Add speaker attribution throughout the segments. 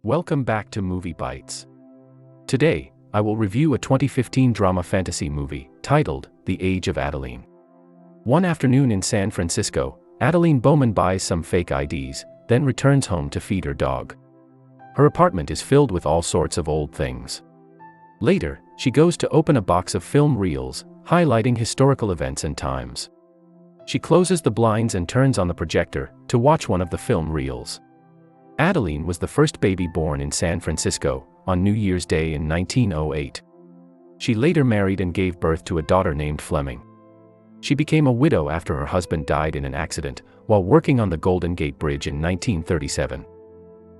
Speaker 1: Welcome back to Movie Bites. Today, I will review a 2015 drama fantasy movie titled The Age of Adeline. One afternoon in San Francisco, Adeline Bowman buys some fake IDs, then returns home to feed her dog. Her apartment is filled with all sorts of old things. Later, she goes to open a box of film reels, highlighting historical events and times. She closes the blinds and turns on the projector to watch one of the film reels. Adeline was the first baby born in San Francisco on New Year's Day in 1908. She later married and gave birth to a daughter named Fleming. She became a widow after her husband died in an accident while working on the Golden Gate Bridge in 1937.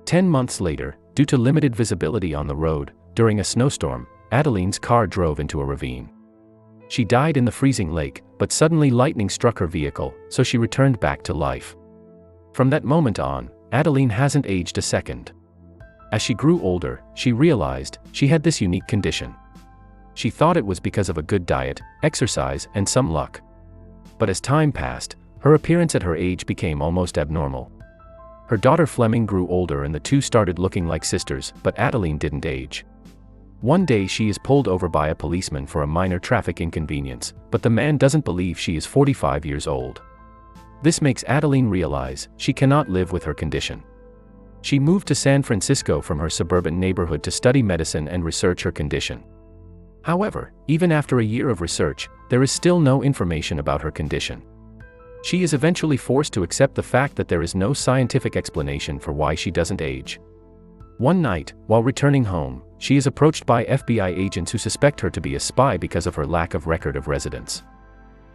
Speaker 1: 10 months later, due to limited visibility on the road, during a snowstorm, Adeline's car drove into a ravine. She died in the freezing lake, but suddenly lightning struck her vehicle, so she returned back to life. From that moment on, Adeline hasn't aged a second. As she grew older, she realized she had this unique condition. She thought it was because of a good diet, exercise, and some luck. But as time passed, her appearance at her age became almost abnormal. Her daughter Fleming grew older and the two started looking like sisters, but Adeline didn't age. One day she is pulled over by a policeman for a minor traffic inconvenience, but the man doesn't believe she is 45 years old. This makes Adeline realize she cannot live with her condition. She moved to San Francisco from her suburban neighborhood to study medicine and research her condition. However, even after a year of research, there is still no information about her condition. She is eventually forced to accept the fact that there is no scientific explanation for why she doesn't age. One night, while returning home, she is approached by FBI agents who suspect her to be a spy because of her lack of record of residence.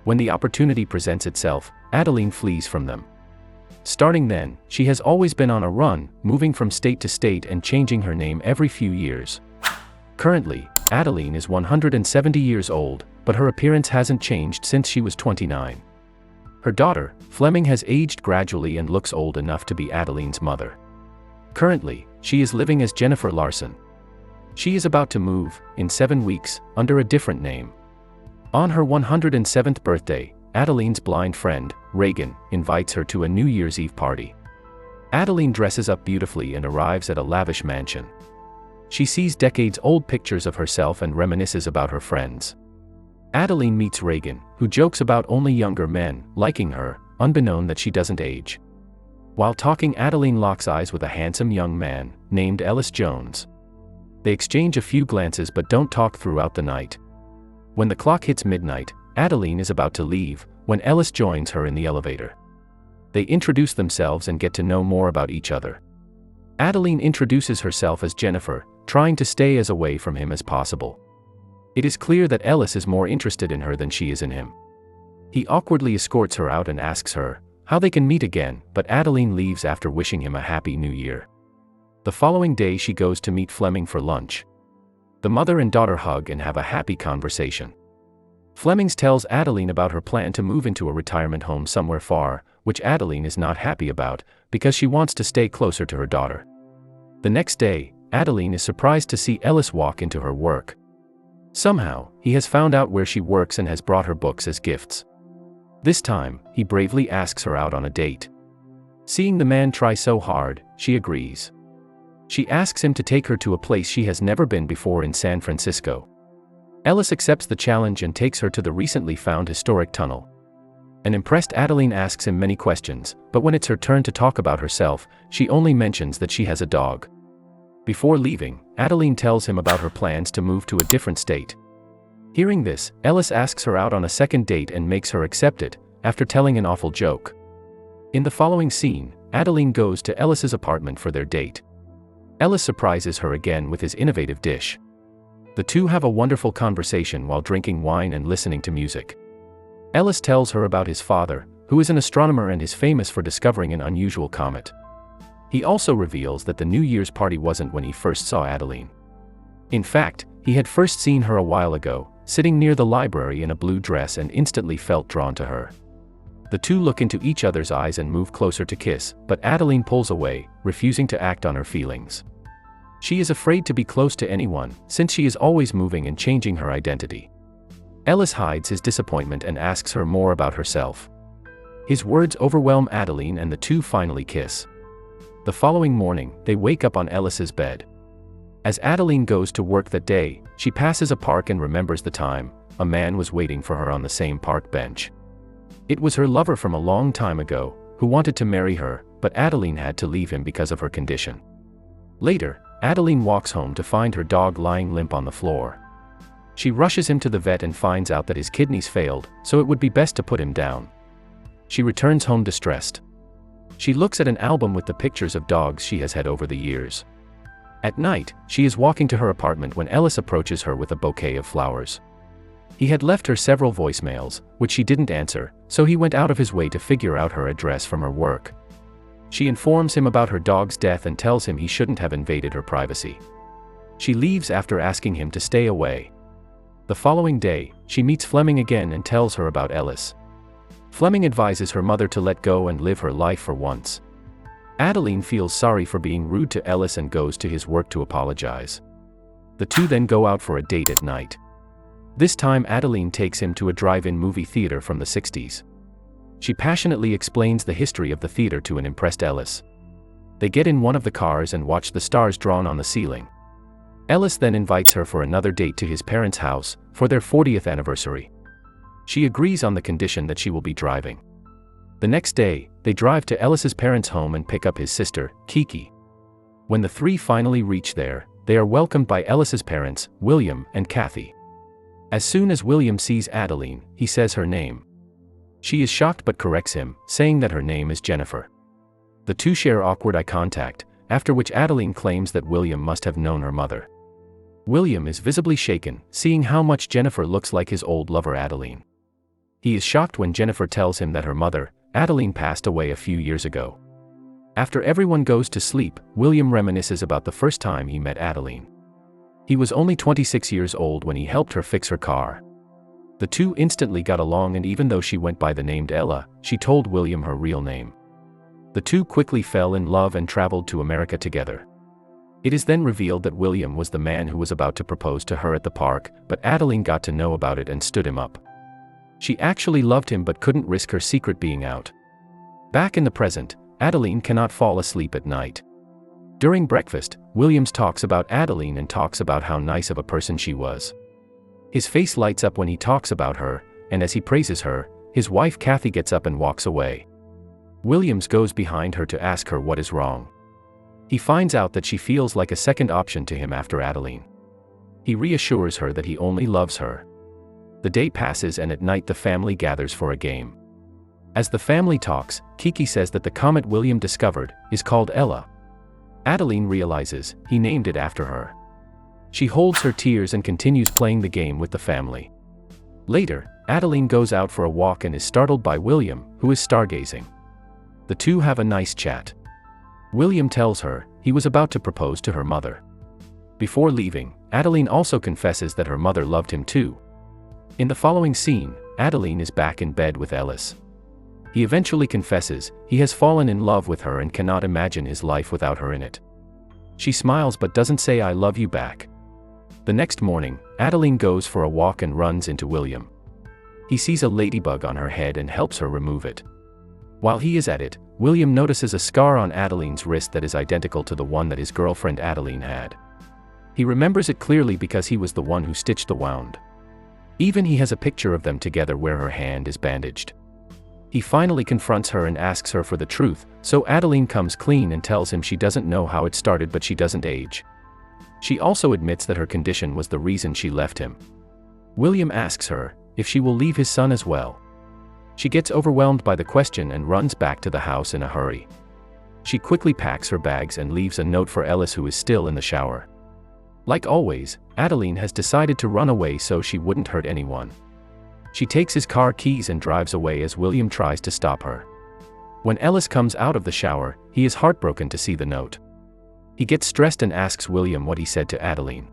Speaker 1: When the opportunity presents itself, Adeline flees from them. Starting then, she has always been on a run, moving from state to state and changing her name every few years. Currently, Adeline is 170 years old, but her appearance hasn't changed since she was 29. Her daughter, Fleming, has aged gradually and looks old enough to be Adeline's mother. Currently, she is living as Jennifer Larson. She is about to move, in 7 weeks, under a different name. On her 107th birthday, Adeline's blind friend, Reagan, invites her to a New Year's Eve party. Adeline dresses up beautifully and arrives at a lavish mansion. She sees decades-old pictures of herself and reminisces about her friends. Adeline meets Reagan, who jokes about only younger men liking her, unbeknown that she doesn't age. While talking, Adeline locks eyes with a handsome young man, named Ellis Jones. They exchange a few glances but don't talk throughout the night. When the clock hits midnight, Adeline is about to leave, when Ellis joins her in the elevator. They introduce themselves and get to know more about each other. Adeline introduces herself as Jennifer, trying to stay as away from him as possible. It is clear that Ellis is more interested in her than she is in him. He awkwardly escorts her out and asks her how they can meet again, but Adeline leaves after wishing him a happy new year. The following day she goes to meet Fleming for lunch. The mother and daughter hug and have a happy conversation. Fleming tells Adeline about her plan to move into a retirement home somewhere far, which Adeline is not happy about, because she wants to stay closer to her daughter. The next day, Adeline is surprised to see Ellis walk into her work. Somehow, he has found out where she works and has brought her books as gifts. This time, he bravely asks her out on a date. Seeing the man try so hard, she agrees. She asks him to take her to a place she has never been before in San Francisco. Ellis accepts the challenge and takes her to the recently found historic tunnel. An impressed Adeline asks him many questions, but when it's her turn to talk about herself, she only mentions that she has a dog. Before leaving, Adeline tells him about her plans to move to a different state. Hearing this, Ellis asks her out on a second date and makes her accept it, after telling an awful joke. In the following scene, Adeline goes to Ellis's apartment for their date. Ellis surprises her again with his innovative dish. The two have a wonderful conversation while drinking wine and listening to music. Ellis tells her about his father, who is an astronomer and is famous for discovering an unusual comet. He also reveals that the New Year's party wasn't when he first saw Adeline. In fact, he had first seen her a while ago, sitting near the library in a blue dress, and instantly felt drawn to her. The two look into each other's eyes and move closer to kiss, but Adeline pulls away, refusing to act on her feelings. She is afraid to be close to anyone, since she is always moving and changing her identity. Ellis hides his disappointment and asks her more about herself. His words overwhelm Adeline and the two finally kiss. The The following morning, they wake up on Ellis's bed. As Adeline goes to work that day, she passes a park and remembers the time a man was waiting for her on the same park bench. It was her lover from a long time ago, who wanted to marry her, but Adeline had to leave him because of her condition. Later, Adeline walks home to find her dog lying limp on the floor. She rushes him to the vet and finds out that his kidneys failed, so it would be best to put him down. She returns home distressed. She looks at an album with the pictures of dogs she has had over the years. At night, she is walking to her apartment when Ellis approaches her with a bouquet of flowers. He had left her several voicemails, which she didn't answer, so he went out of his way to figure out her address from her work. She informs him about her dog's death and tells him he shouldn't have invaded her privacy. She leaves after asking him to stay away. The following day, she meets Fleming again and tells her about Ellis. Fleming advises her mother to let go and live her life for once. Adeline feels sorry for being rude to Ellis and goes to his work to apologize. The two then go out for a date at night. This time Adeline takes him to a drive-in movie theater from the 60s. She passionately explains the history of the theater to an impressed Ellis. They get in one of the cars and watch the stars drawn on the ceiling. Ellis then invites her for another date to his parents' house, for their 40th anniversary. She agrees on the condition that she will be driving. The next day, they drive to Ellis's parents' home and pick up his sister, Kiki. When the three finally reach there, they are welcomed by Ellis's parents, William and Kathy. As soon as William sees Adeline, he says her name. She is shocked but corrects him, saying that her name is Jennifer. The two share awkward eye contact, after which Adeline claims that William must have known her mother. William is visibly shaken, seeing how much Jennifer looks like his old lover Adeline. He is shocked when Jennifer tells him that her mother, Adeline, passed away a few years ago. After everyone goes to sleep, William reminisces about the first time he met Adeline. He was only 26 years old when he helped her fix her car. The two instantly got along, and even though she went by the name Ella, she told William her real name. The two quickly fell in love and traveled to America together. It is then revealed that William was the man who was about to propose to her at the park, but Adeline got to know about it and stood him up. She actually loved him but couldn't risk her secret being out. Back in the present, Adeline cannot fall asleep at night. During breakfast, Williams talks about Adeline and talks about how nice of a person she was. His face lights up when he talks about her, and as he praises her, his wife Kathy gets up and walks away. Williams goes behind her to ask her what is wrong. He finds out that she feels like a second option to him after Adeline. He reassures her that he only loves her. The day passes and at night the family gathers for a game. As the family talks, Kiki says that the comet William discovered is called Ella. Adeline realizes he named it after her. She holds her tears and continues playing the game with the family. Later, Adeline goes out for a walk and is startled by William, who is stargazing. The two have a nice chat. William tells her he was about to propose to her mother. Before leaving, Adeline also confesses that her mother loved him too. In the following scene, Adeline is back in bed with Ellis. He eventually confesses he has fallen in love with her and cannot imagine his life without her in it. She smiles but doesn't say "I love you" back. The next morning, Adeline goes for a walk and runs into William. He sees a ladybug on her head and helps her remove it. While he is at it, William notices a scar on Adeline's wrist that is identical to the one that his girlfriend Adeline had. He remembers it clearly because he was the one who stitched the wound. Even he has a picture of them together where her hand is bandaged. He finally confronts her and asks her for the truth, so Adeline comes clean and tells him she doesn't know how it started but she doesn't age. She also admits that her condition was the reason she left him. William asks her if she will leave his son as well. She gets overwhelmed by the question and runs back to the house in a hurry. She quickly packs her bags and leaves a note for Ellis, who is still in the shower. Like always, Adeline has decided to run away so she wouldn't hurt anyone. She takes his car keys and drives away as William tries to stop her. When Ellis comes out of the shower, he is heartbroken to see the note. He gets stressed and asks William what he said to Adeline.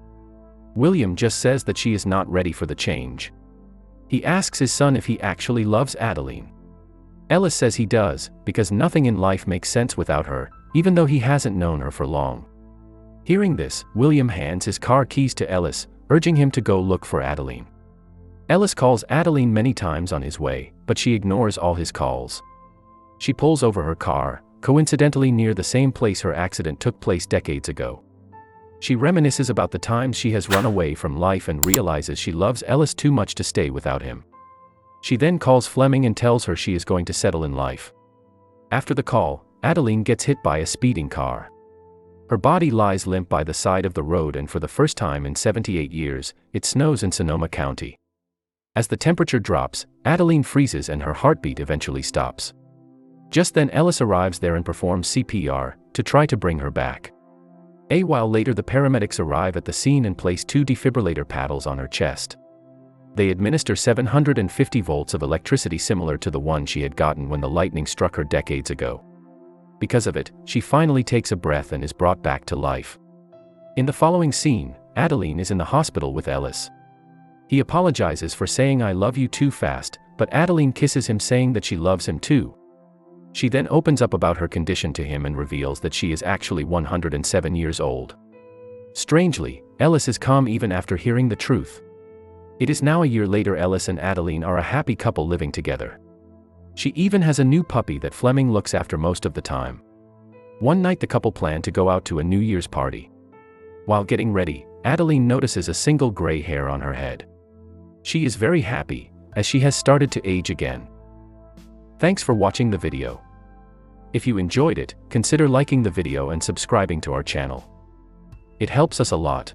Speaker 1: William just says that she is not ready for the change. He asks his son if he actually loves Adeline. Ellis says he does, because nothing in life makes sense without her, even though he hasn't known her for long. Hearing this, William hands his car keys to Ellis, urging him to go look for Adeline. Ellis calls Adeline many times on his way, but she ignores all his calls. She pulls over her car, coincidentally near the same place her accident took place decades ago. She reminisces about the times she has run away from life and realizes she loves Ellis too much to stay without him. She then calls Fleming and tells her she is going to settle in life. After the call, Adeline gets hit by a speeding car. Her body lies limp by the side of the road, and for the first time in 78 years, it snows in Sonoma County. As the temperature drops, Adeline freezes and her heartbeat eventually stops. Just then Ellis arrives there and performs CPR to try to bring her back. A while later the paramedics arrive at the scene and place 2 defibrillator paddles on her chest. They administer 750 volts of electricity similar to the one she had gotten when the lightning struck her decades ago. Because of it, she finally takes a breath and is brought back to life. In the following scene, Adeline is in the hospital with Ellis. He apologizes for saying "I love you" too fast, but Adeline kisses him saying that she loves him too. She then opens up about her condition to him and reveals that she is actually 107 years old. Strangely, Ellis is calm even after hearing the truth. It is now a year later. Ellis and Adeline are a happy couple living together. She even has a new puppy that Fleming looks after most of the time. One night the couple plan to go out to a New Year's party. While getting ready, Adeline notices a single gray hair on her head. She is very happy, as she has started to age again. Thanks for watching the video. If you enjoyed it, consider liking the video and subscribing to our channel. It helps us a lot.